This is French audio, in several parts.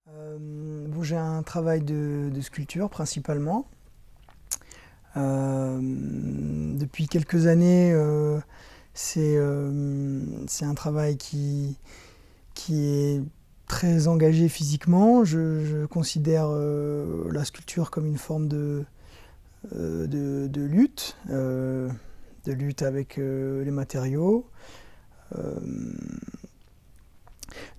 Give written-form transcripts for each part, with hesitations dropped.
Bon, j'ai un travail de sculpture principalement. Depuis quelques années, c'est un travail qui est très engagé physiquement. Je considère la sculpture comme une forme de lutte avec les matériaux. Euh,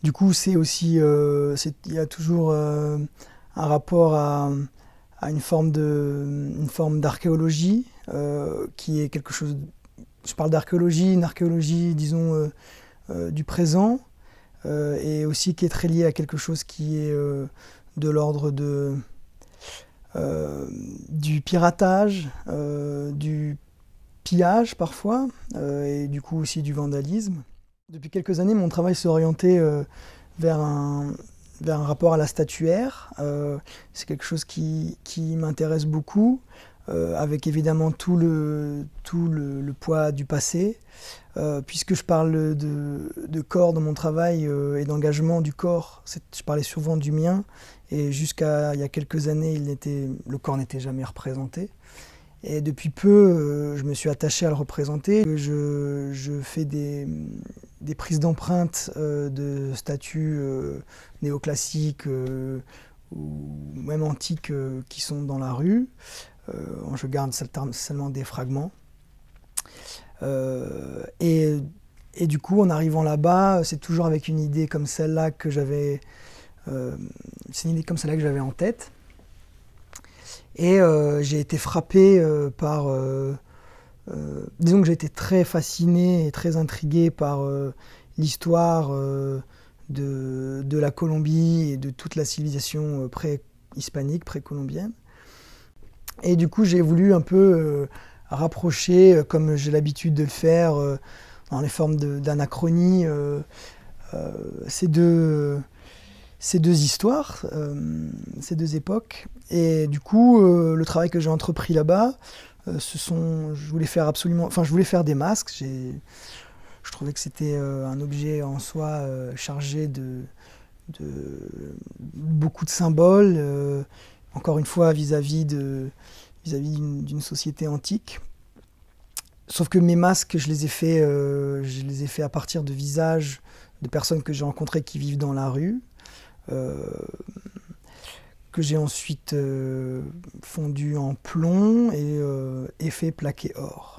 du coup, c'est aussi, il y a toujours un rapport à une forme d'archéologie qui est quelque chose. Je parle d'archéologie, une archéologie, disons, du présent, et aussi qui est très liée à quelque chose qui est de l'ordre du piratage, du pillage parfois, et du coup aussi du vandalisme. Depuis quelques années, mon travail s'est orienté vers un rapport à la statuaire. C'est quelque chose qui m'intéresse beaucoup, avec évidemment tout le poids du passé. Puisque je parle de corps dans mon travail et d'engagement du corps, je parlais souvent du mien, et jusqu'à il y a quelques années, le corps n'était jamais représenté. Et depuis peu, je me suis attaché à le représenter. Je fais des prises d'empreintes de statues néoclassiques ou même antiques qui sont dans la rue. Je garde seulement des fragments. Et du coup, en arrivant là-bas, c'est toujours avec une idée comme celle-là que j'avais. C'est une idée comme celle-là que j'avais en tête. Et j'ai été frappé par. Disons que j'ai été très fasciné et très intrigué par l'histoire de la Colombie et de toute la civilisation pré-hispanique, pré-colombienne. Et du coup, j'ai voulu un peu rapprocher, comme j'ai l'habitude de le faire, dans les formes d'anachronie, ces deux histoires, ces deux époques. Et du coup, le travail que j'ai entrepris là-bas, je voulais faire des masques. Je trouvais que c'était un objet en soi chargé de beaucoup de symboles, encore une fois vis-à-vis d'une société antique. Sauf que mes masques, je les ai faits à partir de visages de personnes que j'ai rencontrées qui vivent dans la rue, que j'ai ensuite fondu en plomb et fait plaquer or.